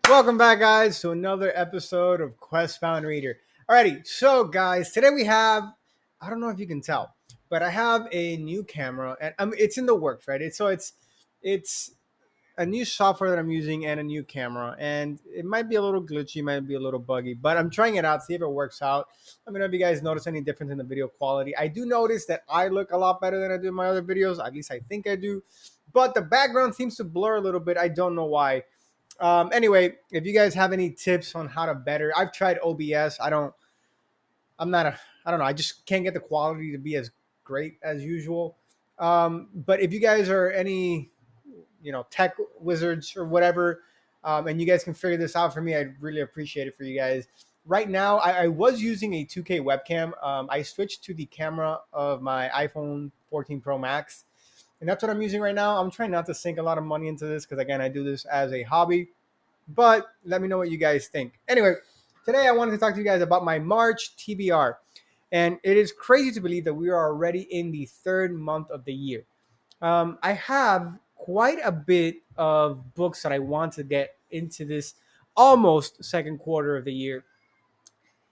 Welcome back, guys, to another episode of Quest Found Reader. Alrighty, so guys, today we have, I don't know if you can tell, but I have a new camera, and it's in the works, right? It's a new software that I'm using and a new camera, and it might be a little glitchy, might be a little buggy, but I'm trying it out, see if it works out. Let me know if you guys notice any difference in the video quality. I do notice that I look a lot better than I do in my other videos, at least I think I do, but the background seems to blur a little bit. I don't know why. Anyway, if you guys have any tips on how to better, I've tried OBS. I'm not a, I don't know. I just can't get the quality to be as great as usual. But if you guys are any, tech wizards or whatever, and you guys can figure this out for me, I'd really appreciate it for you guys. Right now, I was using a 2K webcam. I switched to the camera of my iPhone 14 Pro Max, and that's what I'm using right now. I'm trying not to sink a lot of money into this because, again, I do this as a hobby. But let me know what you guys think. Anyway, today I wanted to talk to you guys about my March TBR. And it is crazy to believe that we are already in the third month of the year. I have quite a bit of books that I want to get into this almost second quarter of the year.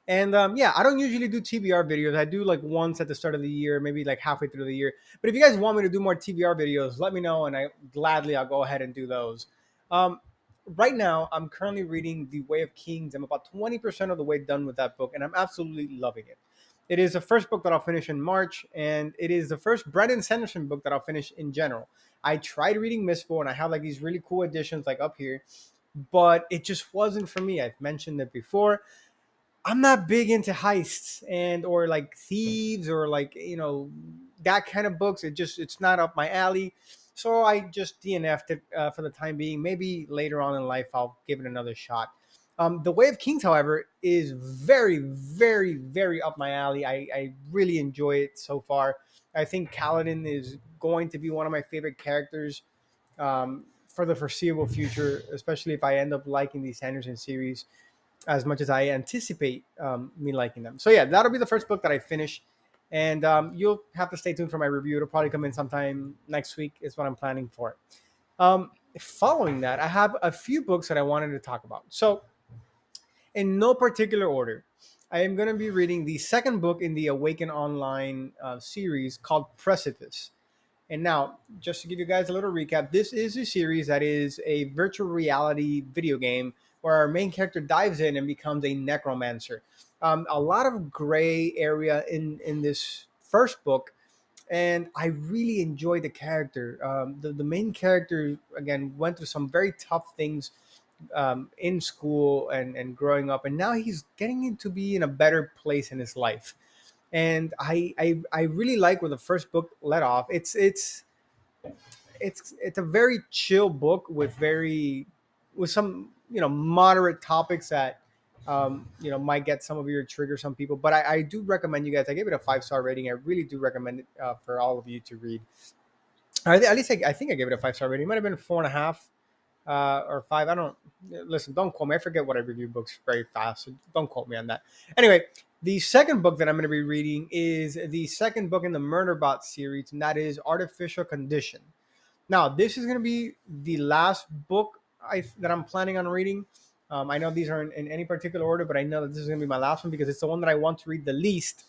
And yeah, I don't usually do TBR videos. I do like once at the start of the year, maybe like halfway through the year. But if you guys want me to do more TBR videos, let me know, and I'll go ahead and do those. Um, right now, I'm currently reading The Way of Kings. I'm about 20% of the way done with that book, and I'm absolutely loving it. It is the first book that I'll finish in March, and it is the first Brandon Sanderson book that I'll finish in general. I tried reading Mistborn, and I have like these really cool editions like up here, but it just wasn't for me. I've mentioned it before. I'm not big into heists and or like thieves or like that kind of books. It's not up my alley. So I just DNF'd it for the time being. Maybe later on in life I'll give it another shot. The Way of Kings, however, is very, very, very up my alley. I really enjoy it so far. I think Kaladin is going to be one of my favorite characters for the foreseeable future, especially if I end up liking the Sanderson series as much as I anticipate me liking them. So yeah, that'll be the first book that I finish, and you'll have to stay tuned for my review. It'll probably come in sometime next week. Is what I'm planning for. Following that, I have a few books that I wanted to talk about. So in no particular order, I am going to be reading the second book in the Awaken Online series called Precipice. And now, just to give you guys a little recap, this is a series that is a virtual reality video game where our main character dives in and becomes a necromancer. A lot of gray area in this first book, and I really enjoyed the character. The main character, again, went through some very tough things in school and growing up, and now he's getting to be in a better place in his life. And I really like where the first book let off. It's a very chill book with some moderate topics that might get some of your trigger some people, but I do recommend you guys. I gave it a 5-star rating. I really do recommend it for all of you to read. At least I think I gave it a 5-star rating. It might have been 4.5 or 5. I don't listen. Don't quote me. I forget what I review books very fast. So don't quote me on that. Anyway, the second book that I'm going to be reading is the second book in the Murderbot series, and that is Artificial Condition. Now, this is going to be the last book that I'm planning on reading. I know these aren't in any particular order, but I know that this is going to be my last one because it's the one that I want to read the least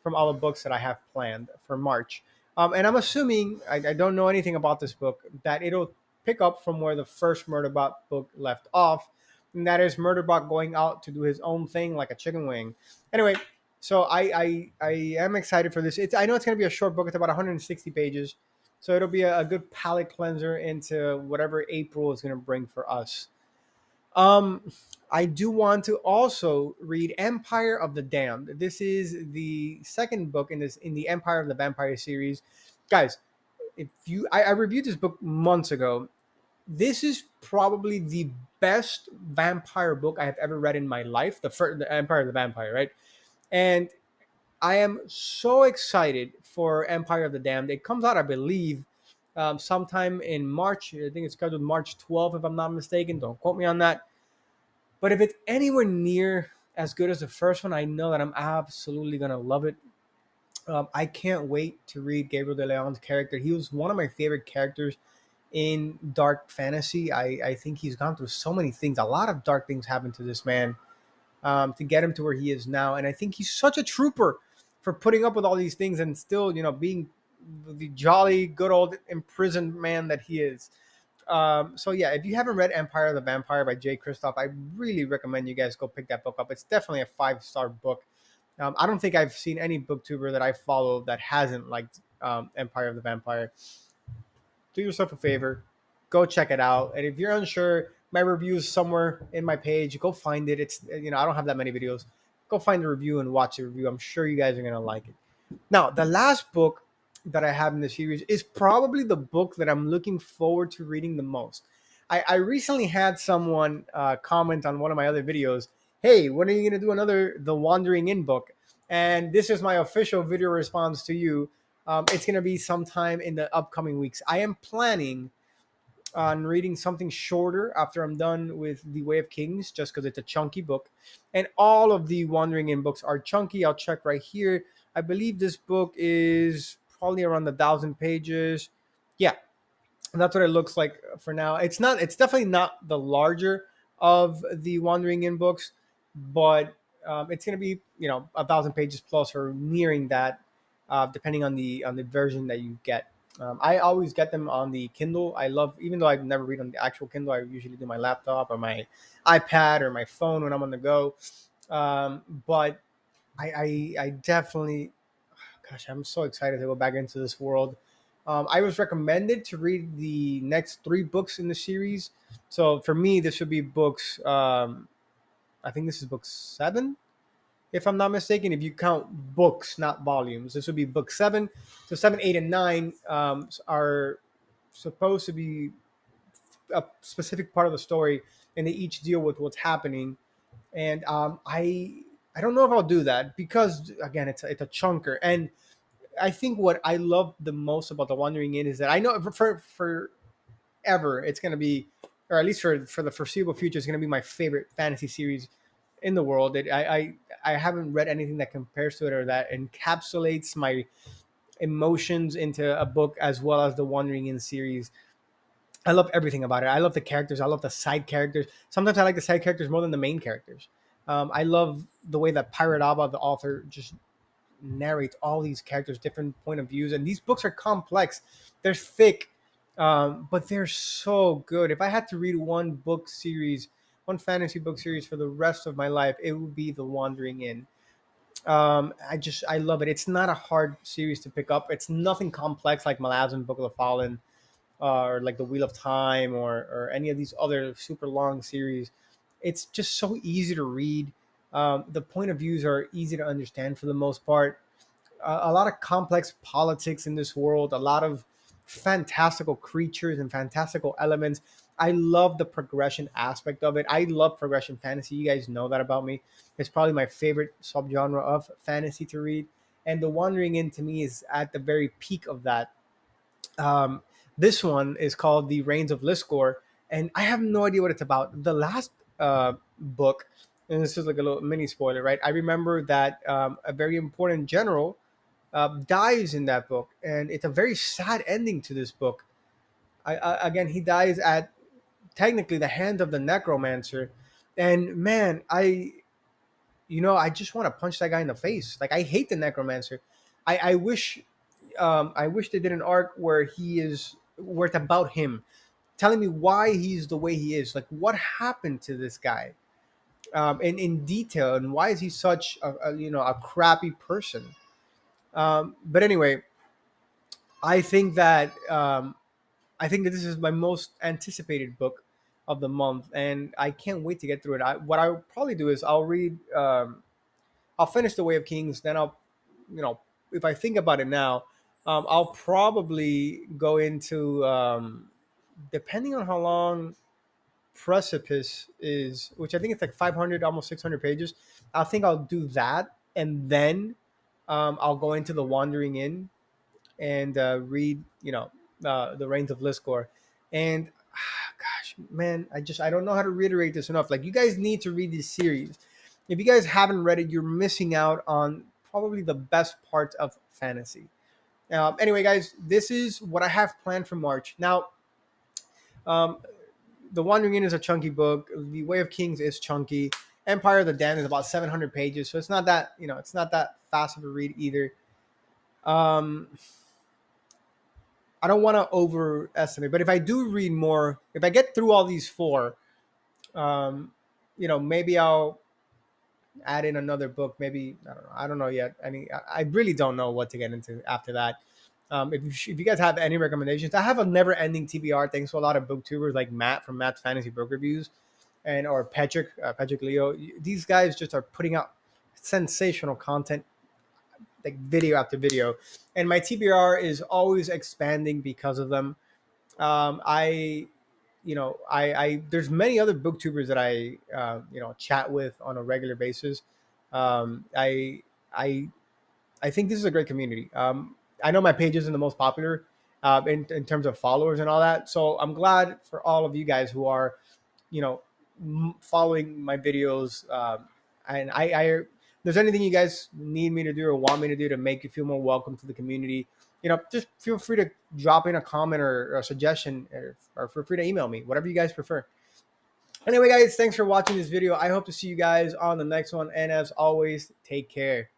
from all the books that I have planned for March. And I'm assuming, I don't know anything about this book, that it'll pick up from where the first Murderbot book left off. And that is Murderbot going out to do his own thing like a chicken wing. Anyway, so I am excited for this. I know it's going to be a short book. It's about 160 pages. So it'll be a good palate cleanser into whatever April is going to bring for us. Um, I do want to also read Empire of the Damned. This is the second book in the Empire of the Vampire series. Guys, if you I reviewed this book months ago. This is probably the best vampire book I have ever read in my life. The Empire of the Vampire, right? And I am so excited for Empire of the Damned. It comes out, I believe, sometime in March. I think it's scheduled March 12th, if I'm not mistaken. Don't quote me on that. But if it's anywhere near as good as the first one, I know that I'm absolutely gonna love it. I can't wait to read Gabriel De Leon's character. He was one of my favorite characters in dark fantasy. I think he's gone through so many things. A lot of dark things happened to this man to get him to where he is now. And I think he's such a trooper for putting up with all these things and still, being the jolly, good old imprisoned man that he is. So yeah, if you haven't read Empire of the Vampire by Jay Kristoff, I really recommend you guys go pick that book up. It's definitely a 5-star book. I don't think I've seen any booktuber that I follow that hasn't liked Empire of the Vampire. Do yourself a favor, go check it out. And if you're unsure, my review is somewhere in my page. Go find it. It's I don't have that many videos. Go find the review and watch the review. I'm sure you guys are gonna like it. Now, the last book that I have in the series is probably the book that I'm looking forward to reading the most. I recently had someone comment on one of my other videos, "Hey, when are you going to do another The Wandering In book?" And this is my official video response to you. It's going to be sometime in the upcoming weeks. I am planning on reading something shorter after I'm done with The Way of Kings, just because it's a chunky book. And all of the Wandering In books are chunky. I'll check right here. I believe this book is probably around 1,000 pages. Yeah, and that's what it looks like for now. It's not. It's definitely not the larger of the Wandering In books, but it's going to be 1,000 pages plus or nearing that, depending on the version that you get. I always get them on the Kindle. I love, even though I never read on the actual Kindle, I usually do my laptop or my iPad or my phone when I'm on the go. But I definitely, gosh, I'm so excited to go back into this world. I was recommended to read the next 3 books in the series. So for me, this would be books. I think this is book 7, if I'm not mistaken. If you count books, not volumes, this would be book 7. So 7, 8, and 9 are supposed to be a specific part of the story, and they each deal with what's happening. And I don't know if I'll do that because again, it's a chunker. And I think what I love the most about the Wandering In is that I know for ever it's going to be, or at least for the foreseeable future, it's going to be my favorite fantasy series in the world. I haven't read anything that compares to it or that encapsulates my emotions into a book as well as the Wandering In series. I love everything about it. I love the characters. I love the side characters. Sometimes I like the side characters more than the main characters. I love the way that Pirate Abba, the author, just narrates all these characters, different point of views, and these books are complex. They're thick, but they're so good. If I had to read one book series, one fantasy book series for the rest of my life, it would be The Wandering In. I love it. It's not a hard series to pick up. It's nothing complex like Malazan Book of the Fallen, or like the Wheel of Time, or any of these other super long series. It's just so easy to read. The point of views are easy to understand for the most part. A lot of complex politics in this world, a lot of fantastical creatures and fantastical elements. I love the progression aspect of it. I love progression fantasy. You guys know that about me. It's probably my favorite subgenre of fantasy to read. And The Wandering In to me is at the very peak of that. um, this one is called The Reigns of Liscor, and I have no idea what it's about. The last book, and this is like a little mini spoiler, right? I remember that a very important general dies in that book, and it's a very sad ending to this book. Again, he dies at technically the hand of the necromancer, and man, I just want to punch that guy in the face. Like, I hate the necromancer. I wish they did an arc where it's about him, telling me why he's the way he is. Like, what happened to this guy, in detail, and why is he such a crappy person. But anyway, I think that this is my most anticipated book of the month, and I can't wait to get through it. What I'll probably do is I'll read. I'll finish The Way of Kings, then I'll, you know, if I think about it now, I'll probably go into, depending on how long Precipice is, which I think it's like 500, almost 600 pages. I think I'll do that, and then I'll go into The Wandering In and read, The Reigns of Liscor. And gosh, man, I don't know how to reiterate this enough. Like, you guys need to read this series. If you guys haven't read it, you're missing out on probably the best part of fantasy. Anyway, guys, this is what I have planned for March. Now, Um, the Wandering Inn is a chunky book. The Way of Kings is chunky. Empire of the Damned is about 700 pages, so it's not that it's not that fast of a read either. Um, I don't want to overestimate, but if I do read more, if I get through all these four, um, maybe I'll add in another book. Maybe I don't know. I don't know yet. I really don't know what to get into after that. If you guys have any recommendations, I have a never-ending TBR. Thanks to a lot of booktubers like Matt from Matt's Fantasy Book Reviews, and or Patrick Leo. These guys just are putting out sensational content, like video after video, and my TBR is always expanding because of them. I I there's many other booktubers that I chat with on a regular basis. Um, I I I think this is a great community. I know my page isn't the most popular in terms of followers and all that, so I'm glad for all of you guys who are you know following my videos. And if there's anything you guys need me to do or want me to do to make you feel more welcome to the community, just feel free to drop in a comment or a suggestion, or feel free to email me, whatever you guys prefer. Anyway, guys, thanks for watching this video. I hope to see you guys on the next one, and as always, take care.